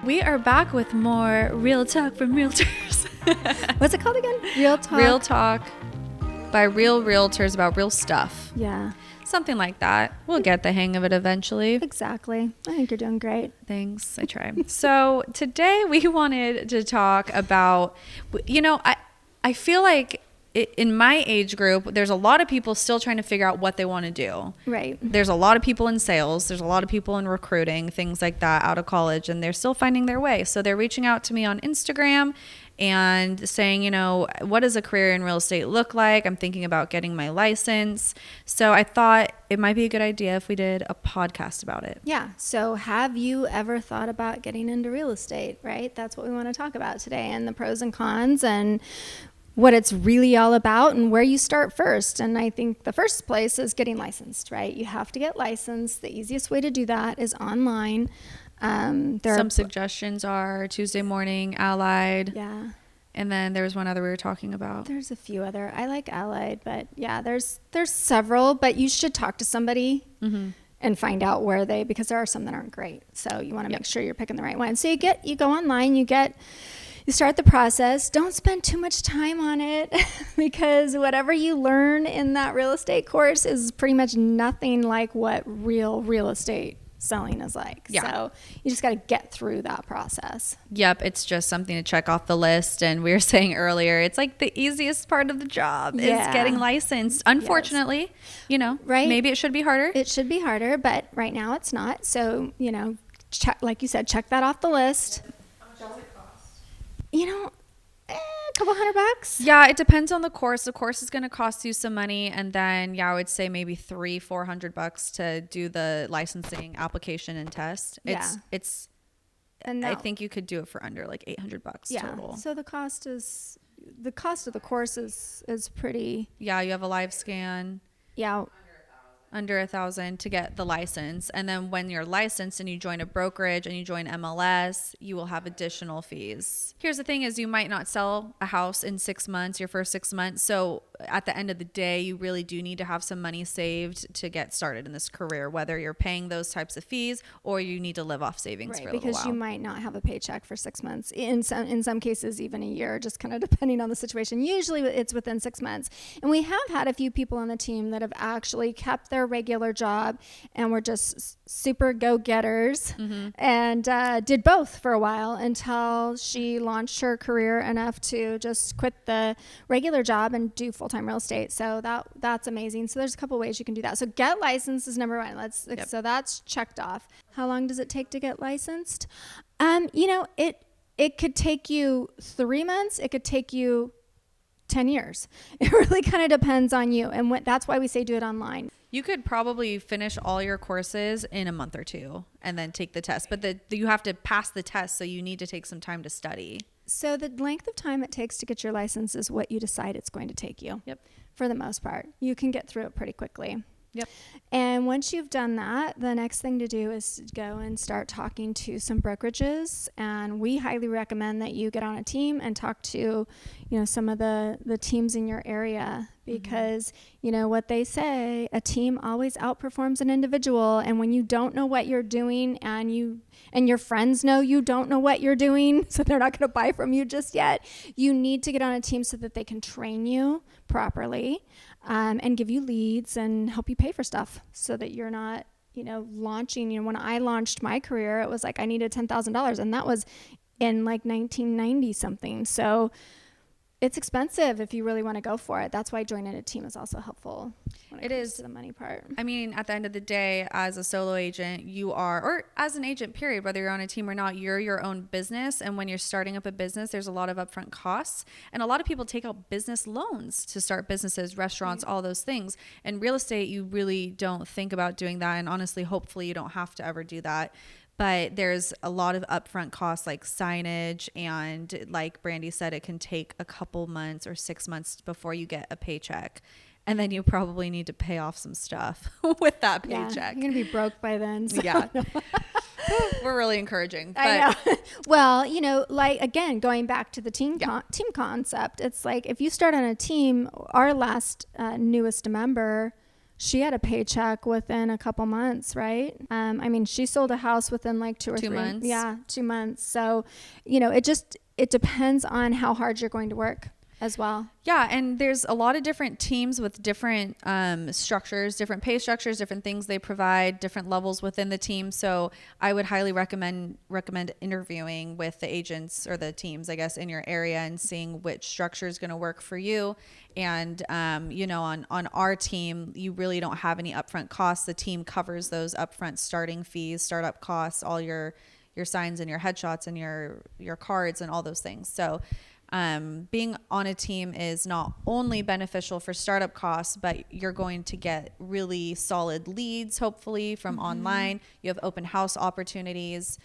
We are back with more Real Talk from Realtors. What's it called again? Real Talk? Real Talk by real realtors about real stuff. Yeah. Something like that. We'll get the hang of it eventually. Exactly. I think you're doing great. Thanks. I try. So today we wanted to talk about, I feel like in my age group, there's a lot of people still trying to figure out what they want to do. Right. There's a lot of people in sales. There's a lot of people in recruiting, things like that out of college, and they're still finding their way. So they're reaching out to me on Instagram and saying, what does a career in real estate look like? I'm thinking about getting my license. So I thought it might be a good idea if we did a podcast about it. Yeah. So have you ever thought about getting into real estate, right? That's what we want to talk about today, and the pros and cons and what it's really all about and where you start first. And I think the first place is getting licensed, right? You have to get licensed. The easiest way to do that is online. Some suggestions are Tuesday Morning, Allied. Yeah. And then there was one other we were talking about. There's a few other. I like Allied, but yeah, there's several, but you should talk to somebody and find out where because there are some that aren't great. So you want to make sure you're picking the right one. So you go online, you start the process. Don't spend too much time on it because whatever you learn in that real estate course is pretty much nothing like what real estate selling is like. Yeah. So you just got to get through that process. Yep. It's just something to check off the list. And we were saying earlier, it's like the easiest part of the job is getting licensed. Unfortunately, right? Maybe it should be harder. It should be harder, but right now it's not. So, like you said, check that off the list. How much does it cost? A couple $100. Yeah, it depends on the course. The course is going to cost you some money, and then I would say maybe $300-400 to do the licensing application and test. I think you could do it for under like $800 total. So the cost of the course is pretty. Yeah, you have a live scan. Yeah. Under $1,000 to get the license. And then when you're licensed and you join a brokerage and you join MLS, you will have additional fees. Here's the thing is you might not sell a house in 6 months, your first 6 months. So at the end of the day, you really do need to have some money saved to get started in this career, whether you're paying those types of fees or you need to live off savings for a little while. Because you might not have a paycheck for 6 months. In some cases, even a year, just kind of depending on the situation. Usually it's within 6 months. And we have had a few people on the team that have actually kept their regular job and were just super go-getters and did both for a while until she launched her career enough to just quit the regular job and do full-time real estate. So that's amazing. So there's a couple ways you can do that. So get licensed is number one. So that's checked off. How long does it take to get licensed? It could take you 3 months. It could take you 10 years. It really kind of depends on you. And that's why we say do it online. You could probably finish all your courses in a month or two and then take the test. But you have to pass the test, so you need to take some time to study. So the length of time it takes to get your license is what you decide it's going to take you. Yep. For the most part. You can get through it pretty quickly. Yep. And once you've done that, the next thing to do is to go and start talking to some brokerages. And we highly recommend that you get on a team and talk to, some of the teams in your area, because what they say, a team always outperforms an individual. And when you don't know what you're doing and your friends know you don't know what you're doing, so they're not going to buy from you just yet, you need to get on a team so that they can train you properly. And give you leads and help you pay for stuff so that you're not, launching. When I launched my career, it was like I needed $10,000, and that was in like 1990 something. So it's expensive if you really want to go for it. That's why joining a team is also helpful when it comes to the money part. I mean, at the end of the day, as a solo agent, or as an agent, period, whether you're on a team or not, you're your own business. And when you're starting up a business, there's a lot of upfront costs. And a lot of people take out business loans to start businesses, restaurants, all those things. And real estate, you really don't think about doing that. And honestly, hopefully you don't have to ever do that. But there's a lot of upfront costs like signage, and like Brandy said, it can take a couple months or 6 months before you get a paycheck. And then you probably need to pay off some stuff with that paycheck. Yeah, you're going to be broke by then. So. Yeah. We're really encouraging. But I know. Well, like, again, going back to the team concept, it's like if you start on a team, our last newest member she had a paycheck within a couple months, right? I mean, she sold a house within like 2 months. Yeah, 2 months. So, it depends on how hard you're going to work as well. Yeah, and there's a lot of different teams with different structures, different pay structures, different things they provide, different levels within the team. So I would highly recommend interviewing with the agents or the teams, I guess, in your area and seeing which structure is going to work for you. And on our team, you really don't have any upfront costs. The team covers those upfront starting fees, startup costs, all your signs and your headshots and your cards and all those things. So being on a team is not only beneficial for startup costs, but you're going to get really solid leads, hopefully from online. You have open house opportunities,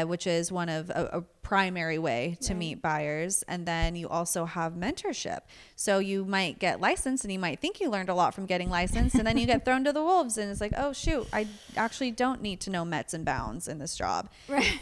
which is one of a primary way to meet buyers. And then you also have mentorship. So you might get licensed and you might think you learned a lot from getting licensed, and then you get thrown to the wolves and it's like, oh shoot, I actually don't need to know Mets and bounds in this job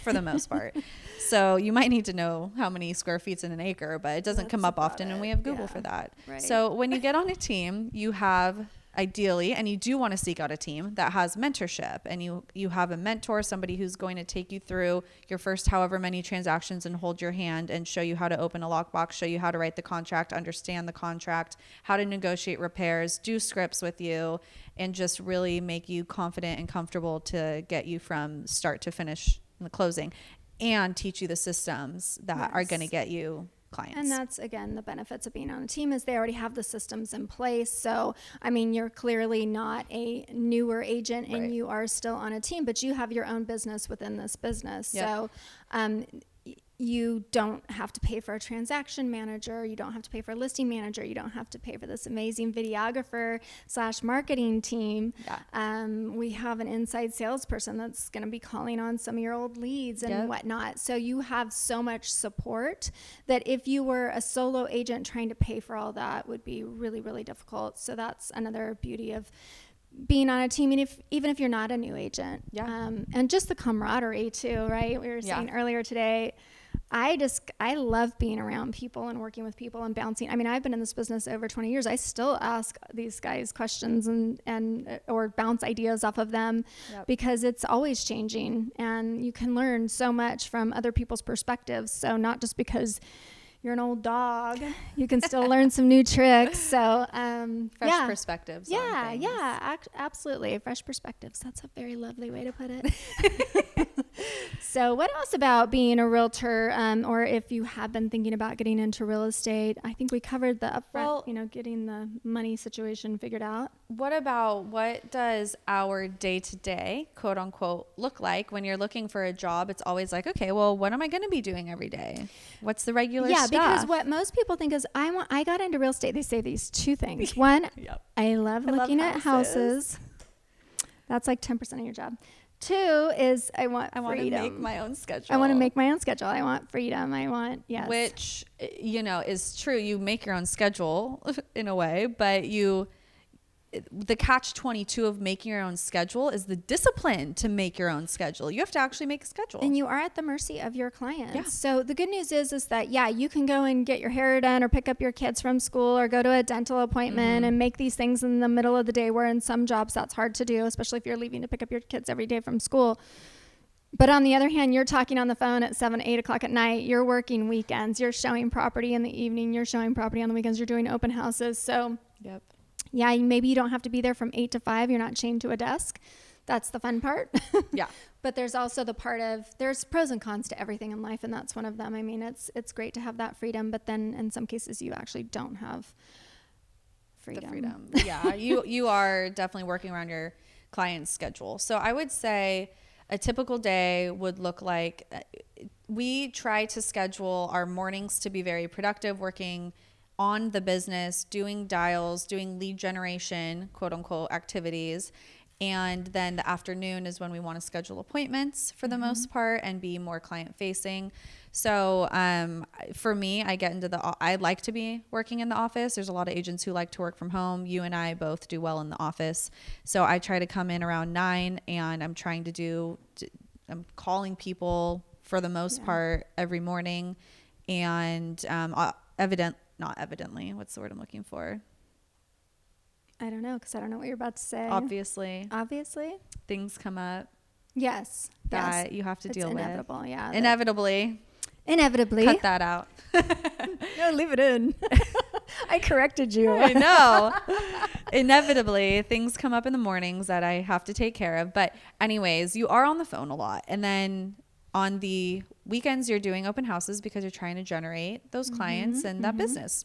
for the most part. So you might need to know how many square feet's in an acre, but it doesn't come up often, and we have Google for that. Right. So when you get on a team, you have ideally, and you do want to seek out a team that has mentorship, and you have a mentor, somebody who's going to take you through your first however many transactions and hold your hand and show you how to open a lockbox, show you how to write the contract, understand the contract, how to negotiate repairs, do scripts with you, and just really make you confident and comfortable to get you from start to finish in the closing, and teach you the systems that are going to get you clients. And that's, again, the benefits of being on a team is they already have the systems in place. So, I mean, you're clearly not a newer agent and you are still on a team, but you have your own business within this business. Yep. So, you don't have to pay for a transaction manager. You don't have to pay for a listing manager. You don't have to pay for this amazing videographer / marketing team. Yeah. We have an inside salesperson that's going to be calling on some of your old leads and whatnot. So you have so much support that if you were a solo agent trying to pay for all that would be really, really difficult. So that's another beauty of being on a team, and even if you're not a new agent. And just the camaraderie too, right? We were saying earlier today, I love being around people and working with people and bouncing. I mean, I've been in this business over 20 years. I still ask these guys questions and or bounce ideas off of them because it's always changing, and you can learn so much from other people's perspectives. So not just because you're an old dog, you can still learn some new tricks. So fresh perspectives. Absolutely. Fresh perspectives. That's a very lovely way to put it. So what else about being a realtor, or if you have been thinking about getting into real estate? I think we covered the upfront, getting the money situation figured out. What does our day-to-day, quote unquote, look like when you're looking for a job? It's always like, okay, well, what am I going to be doing every day? What's the regular stuff? Because what most people think is, I got into real estate. They say these two things. One, I love looking at houses. That's like 10% of your job. Two is I want freedom. to make my own schedule. I want to make my own schedule. I want freedom. Which, is true. You make your own schedule in a way, but the catch-22 of making your own schedule is the discipline to make your own schedule. You have to actually make a schedule. And you are at the mercy of your clients. Yeah. So the good news is that, you can go and get your hair done or pick up your kids from school or go to a dental appointment and make these things in the middle of the day, where in some jobs that's hard to do, especially if you're leaving to pick up your kids every day from school. But on the other hand, you're talking on the phone at 7, 8 o'clock at night. You're working weekends. You're showing property in the evening. You're showing property on the weekends. You're doing open houses. So maybe you don't have to be there from 8 to 5. You're not chained to a desk. That's the fun part. But there's also the part of, there's pros and cons to everything in life, and that's one of them. I mean, it's great to have that freedom, but then in some cases you actually don't have freedom. You are definitely working around your client's schedule. So I would say a typical day would look like, we try to schedule our mornings to be very productive, working on the business, doing dials, doing lead generation, quote unquote, activities. And then the afternoon is when we want to schedule appointments for the most part and be more client facing. So for me, I like to be working in the office. There's a lot of agents who like to work from home. You and I both do well in the office. So I try to come in around 9, and I'm calling people for the most part every morning. And not evidently, what's the word I'm looking for? I don't know, because I don't know what you're about to say. Obviously, things come up Yes. that you have to deal with. Inevitable. Yeah. Inevitably. Cut that out. No, leave it in. I corrected you. I know. Inevitably, things come up in the mornings that I have to take care of. But anyways, you are on the phone a lot. And then on the weekends, you're doing open houses because you're trying to generate those clients and that business.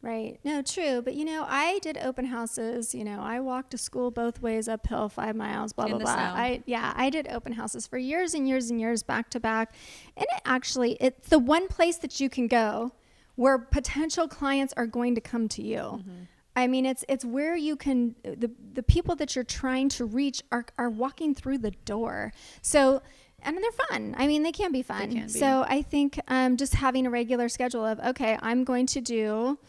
Right. No, true. But, I did open houses. I walked to school both ways uphill 5 miles, blah, blah, blah. I did open houses for years and years and years back to back. And it's the one place that you can go where potential clients are going to come to you. I mean, it's where you can, the people that you're trying to reach are walking through the door. So, and they're fun. I mean, they can be fun. They can be. So I think just having a regular schedule of, okay, I'm going to do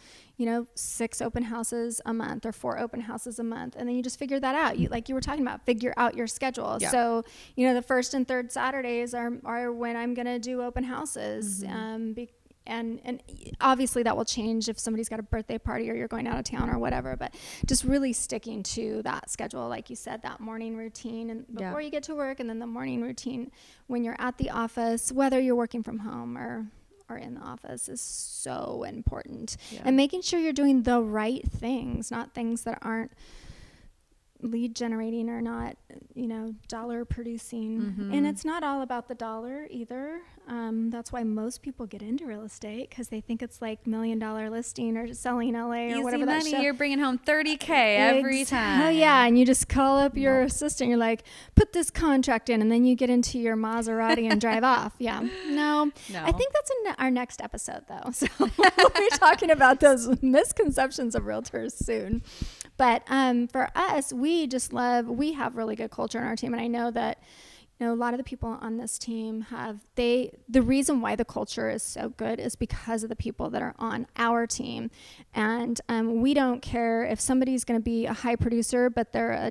6 open houses a month or 4 open houses a month. And then you just figure that out. Like you were talking about, figure out your schedule. Yeah. So, the first and third Saturdays are when I'm going to do open houses. And obviously that will change if somebody's got a birthday party or you're going out of town or whatever, but just really sticking to that schedule. Like you said, that morning routine and before you get to work, and then the morning routine when you're at the office, whether you're working from home or in the office, is so important. And making sure you're doing the right things, not things that aren't lead generating or not, dollar producing. And it's not all about the dollar either. That's why most people get into real estate, because they think it's like $1 million listing or selling LA or whatever that show. You're bringing home $30K every time. Oh yeah, and you just call up your assistant. You're like, put this contract in, and then you get into your Maserati and drive off. Yeah, no. I think that's in our next episode, though. So we'll be talking about those misconceptions of realtors soon. But for us, we have really good culture in our team, and I know that. A lot of the people on this team the reason why the culture is so good is because of the people that are on our team. And we don't care if somebody's going to be a high producer, but they're a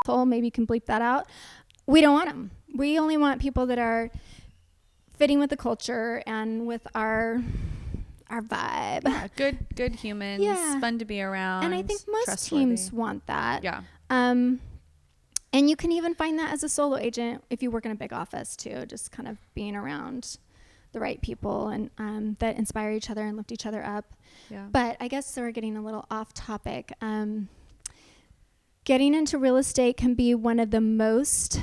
asshole, maybe you can bleep that out. We don't want them. We only want people that are fitting with the culture and with our vibe. Yeah, good humans, fun to be around. And I think most teams want that. Yeah. And you can even find that as a solo agent if you work in a big office too, just kind of being around the right people and that inspire each other and lift each other up. Yeah. But I guess we're getting a little off topic. Getting into real estate can be one of the most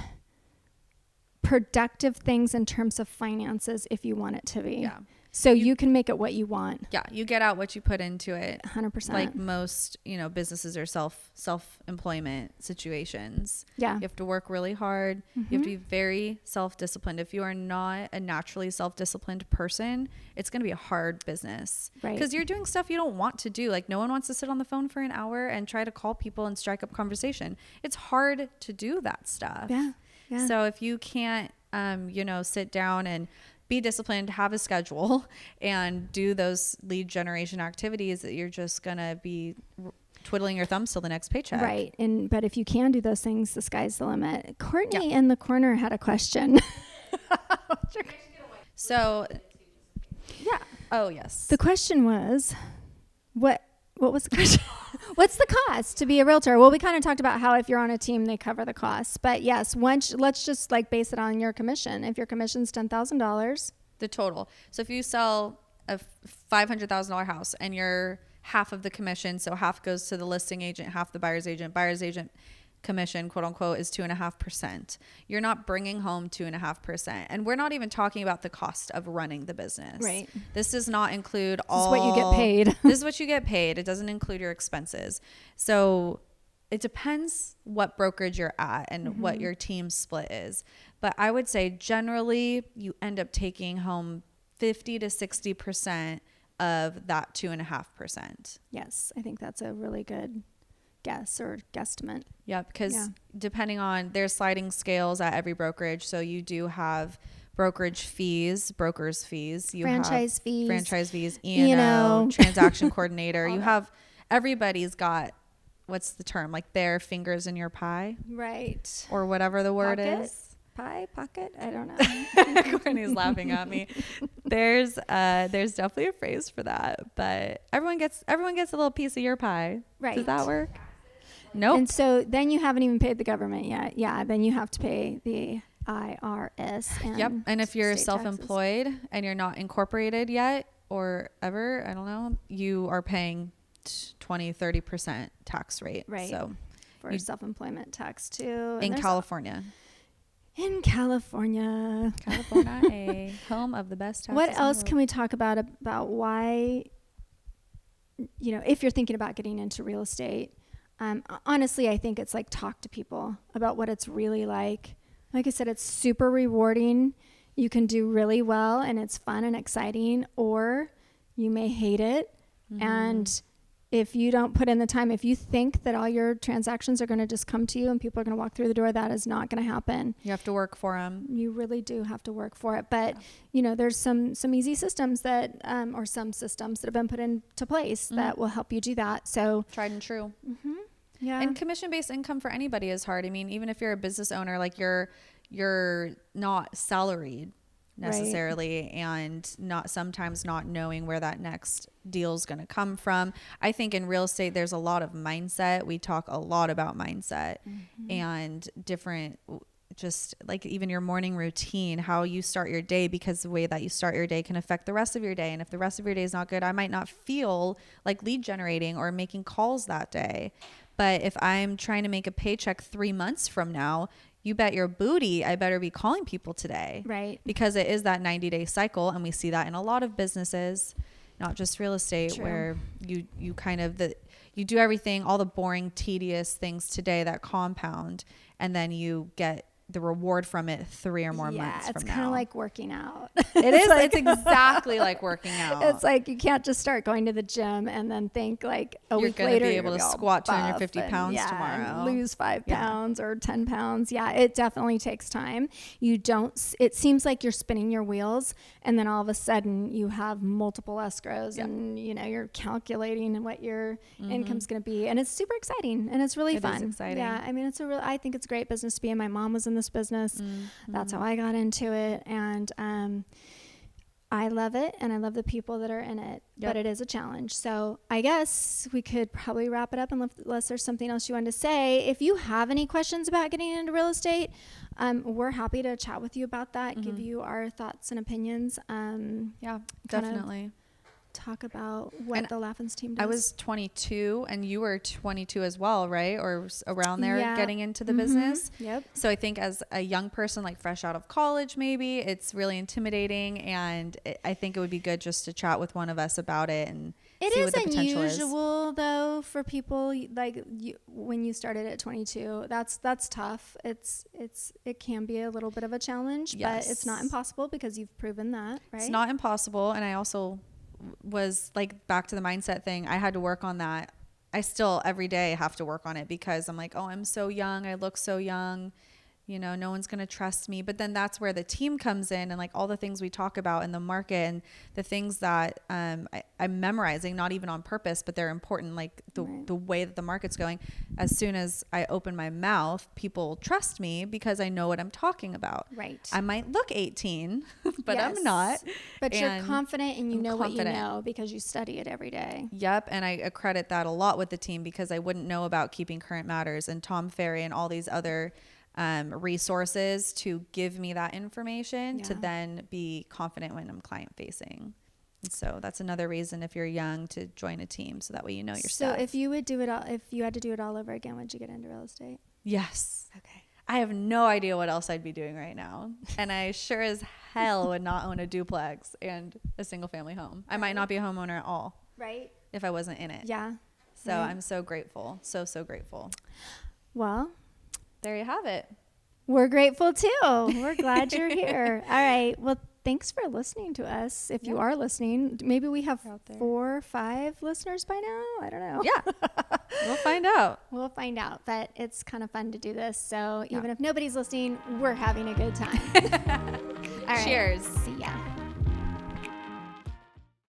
productive things in terms of finances if you want it to be. Yeah. So you can make it what you want. Yeah, you get out what you put into it. 100%. Like most, businesses are self-employment situations. Yeah. You have to work really hard. You have to be very self-disciplined. If you are not a naturally self-disciplined person, it's going to be a hard business. Right. Because you're doing stuff you don't want to do. Like no one wants to sit on the phone for an hour and try to call people and strike up conversation. It's hard to do that stuff. Yeah. Yeah. So if you can't, sit down and be disciplined, have a schedule, and do those lead generation activities, that you're just going to be twiddling your thumbs till the next paycheck. Right. But if you can do those things, the sky's the limit. Courtney in the corner had a question. So, yeah. Oh, yes. The question was, what was the question? What's the cost to be a realtor? Well, we kind of talked about how if you're on a team, they cover the costs. But yes, let's just base it on your commission. If your commission's $10,000. The total. So if you sell a $500,000 house and you're half of the commission, so half goes to the listing agent, half the buyer's agent commission, quote unquote, is 2.5%. You're not bringing home 2.5%. And we're not even talking about the cost of running the business. Right. This does not include This is what you get paid. This is what you get paid. It doesn't include your expenses. So it depends what brokerage you're at and what your team split is. But I would say generally you end up taking home 50 to 60% of that 2.5%. Yes. I think that's a really good guess or guesstimate. Yeah, because depending on, there's sliding scales at every brokerage. So you do have brokers fees, franchise fees, E&O, transaction coordinator. You have, everybody's got, what's the term? Like their fingers in your pie. Right. Or whatever the word is. pie pocket. I don't know. Courtney's laughing at me. There's definitely a phrase for that, but everyone gets a little piece of your pie. Right. Does that work? Nope. And so then you haven't even paid the government yet. Yeah. Then you have to pay the IRS. And yep. And if you're state self-employed taxes. and you're not incorporated yet or ever, I don't know, you are paying 20-30% tax rate. Right. So For self-employment tax too. in California. In California. California, home of the best taxes. What else can we talk about why, if you're thinking about getting into real estate? Honestly, I think it's like talk to people about what it's really like. Like I said, it's super rewarding. You can do really well and it's fun and exciting, or you may hate it. Mm-hmm. And if you don't put in the time, if you think that all your transactions are going to just come to you and people are going to walk through the door, that is not going to happen. You have to work for them. You really do have to work for it. But, there's some easy systems that, or some systems that have been put into place that will help you do that. So tried and true. Mm-hmm. Yeah. And commission-based income for anybody is hard. I mean, even if you're a business owner, like you're not salaried necessarily, right, and sometimes not knowing where that next deal is going to come from. I think in real estate, there's a lot of mindset. We talk a lot about mindset and different, just like even your morning routine, how you start your day, because the way that you start your day can affect the rest of your day. And if the rest of your day is not good, I might not feel like lead generating or making calls that day. But if I'm trying to make a paycheck 3 months from now, you bet your booty I better be calling people today. Right. Because it is that 90-day cycle. And we see that in a lot of businesses, not just real estate. True. Where you kind of, you do everything, all the boring, tedious things today that compound, and then you get the reward from it 3 or more months from now. It's kind of like working out. It is. It's exactly like working out. It's like you can't just start going to the gym and then think like a week later you're going to be able to squat 250 pounds tomorrow. And lose 5 pounds or 10 pounds. Yeah, it definitely takes time. It seems like you're spinning your wheels, and then all of a sudden you have multiple escrows and you're calculating what your income's going to be, and it's super exciting and it's really fun. It is exciting. Yeah, I mean I think it's a great business to be in. My mom was in this business. That's how I got into it, and I love it, and I love the people that are in it. But it is a challenge. So I guess we could probably wrap it up, unless there's something else you wanted to say. If you have any questions about getting into real estate, we're happy to chat with you about that, give you our thoughts and opinions. Definitely. Talk about what the Laffins team does. I was 22 and you were 22 as well, right? Or around there, getting into the business. Yep. So I think as a young person, like fresh out of college, maybe it's really intimidating. And I think it would be good just to chat with one of us about it and see what the potential is. It is unusual though for people like you, when you started at 22. That's tough. It can be a little bit of a challenge, but it's not impossible because you've proven that, right? It's not impossible. And I also was like, back to the mindset thing, I had to work on that. I still every day have to work on it because I'm like, oh, I'm so young, I look so young, no one's going to trust me. But then that's where the team comes in, and like all the things we talk about in the market and the things that I'm memorizing, not even on purpose, but they're important, like the way that the market's going. As soon as I open my mouth, people trust me because I know what I'm talking about. Right. I might look 18, but I'm not. But you're confident, and you know what you know because you study it every day. Yep. And I credit that a lot with the team because I wouldn't know about Keeping Current Matters and Tom Ferry and all these other resources to give me that information to then be confident when I'm client facing. And so that's another reason, if you're young, to join a team so that way you know your stuff. So if you had to do it all over again, would you get into real estate? Yes. Okay. I have no idea what else I'd be doing right now. And I sure as hell would not own a duplex and a single family home. I might not be a homeowner at all. Right. If I wasn't in it. Yeah. So I'm so grateful. So grateful. Well, there you have it. We're grateful too. We're glad you're here. All right. Well, thanks for listening to us. If you are listening, maybe we have 4 or 5 listeners by now. I don't know. Yeah. We'll find out. We'll find out. But it's kind of fun to do this. So even if nobody's listening, we're having a good time. All right. Cheers. See ya.